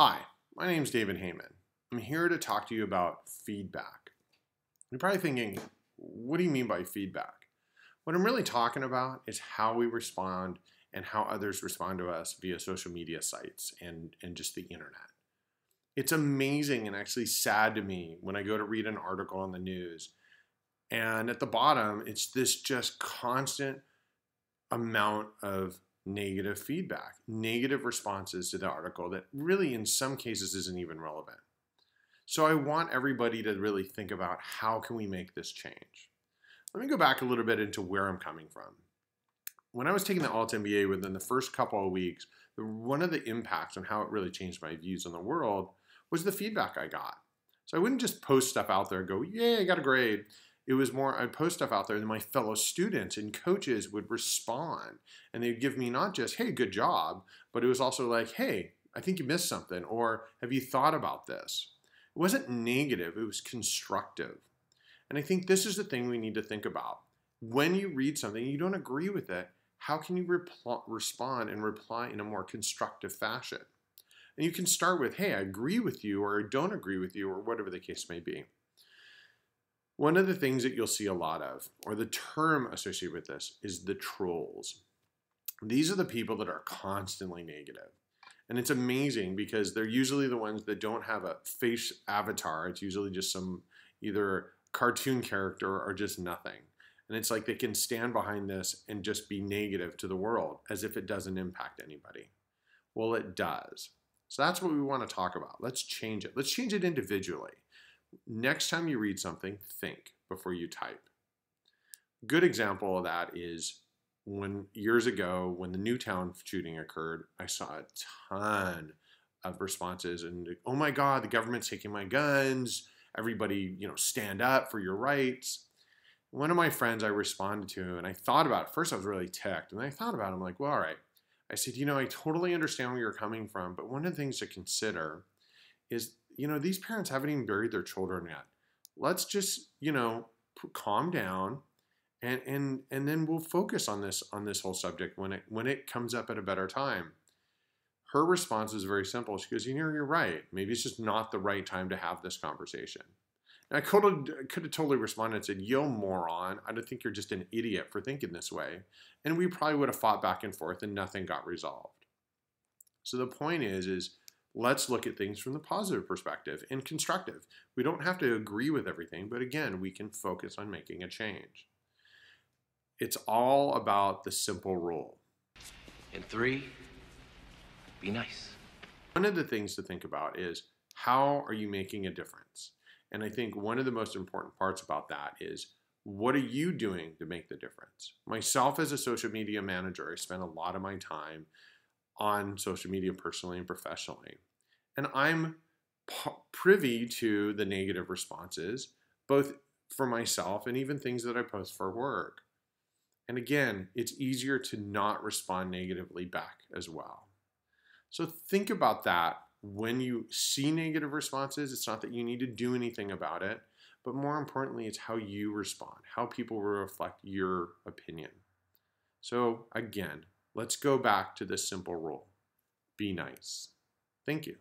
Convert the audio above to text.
Hi, my name is David Heyman. I'm here to talk to you about feedback. You're probably thinking, what do you mean by feedback? What I'm really talking about is how we respond and how others respond to us via social media sites and just the internet. It's amazing and actually sad to me when I go to read an article on the news, and at the bottom, it's this just constant amount of negative feedback, negative responses to the article that really in some cases isn't even relevant. So I want everybody to really think about how can we make this change. Let me go back a little bit into where I'm coming from. When I was taking the altMBA within the first couple of weeks, one of the impacts on how it really changed my views on the world was the feedback I got. So I wouldn't just post stuff out there and go, yay, I got a grade. It was more, I'd post stuff out there and my fellow students and coaches would respond. And they'd give me not just, hey, good job, but it was also like, hey, I think you missed something, or have you thought about this? It wasn't negative, it was constructive. And I think this is the thing we need to think about. When you read something, you don't agree with it, how can you respond and reply in a more constructive fashion? And you can start with, hey, I agree with you, or I don't agree with you, or whatever the case may be. One of the things that you'll see a lot of, or the term associated with this, is the trolls. These are the people that are constantly negative. And it's amazing because they're usually the ones that don't have a face avatar. It's usually just some either cartoon character or just nothing. And it's like they can stand behind this and just be negative to the world as if it doesn't impact anybody. Well, it does. So that's what we want to talk about. Let's change it. Let's change it individually. Next time you read something, think before you type. Good example of that is years ago when the Newtown shooting occurred, I saw a ton of responses and, oh my God, the government's taking my guns. Everybody, stand up for your rights. One of my friends I responded to, and I thought about it. First, I was really ticked, and then I thought about it. I'm like, well, all right. I said, I totally understand where you're coming from, but one of the things to consider is, these parents haven't even buried their children yet. Let's just, calm down, and then we'll focus on this whole subject when it comes up at a better time. Her response is very simple. She goes, you're right. Maybe it's just not the right time to have this conversation. And I could have totally responded and said, yo, moron, I don't think you're just an idiot for thinking this way. And we probably would have fought back and forth and nothing got resolved. So the point is let's look at things from the positive perspective and constructive. We don't have to agree with everything, but again, we can focus on making a change. It's all about the simple rule. In 3, be nice. One of the things to think about is how are you making a difference? And I think one of the most important parts about that is what are you doing to make the difference? Myself as a social media manager, I spend a lot of my time on social media personally and professionally. And I'm privy to the negative responses, both for myself and even things that I post for work. And again, it's easier to not respond negatively back as well. So think about that when you see negative responses. It's not that you need to do anything about it, but more importantly, it's how you respond, how people will reflect your opinion. So again, let's go back to this simple rule. Be nice. Thank you.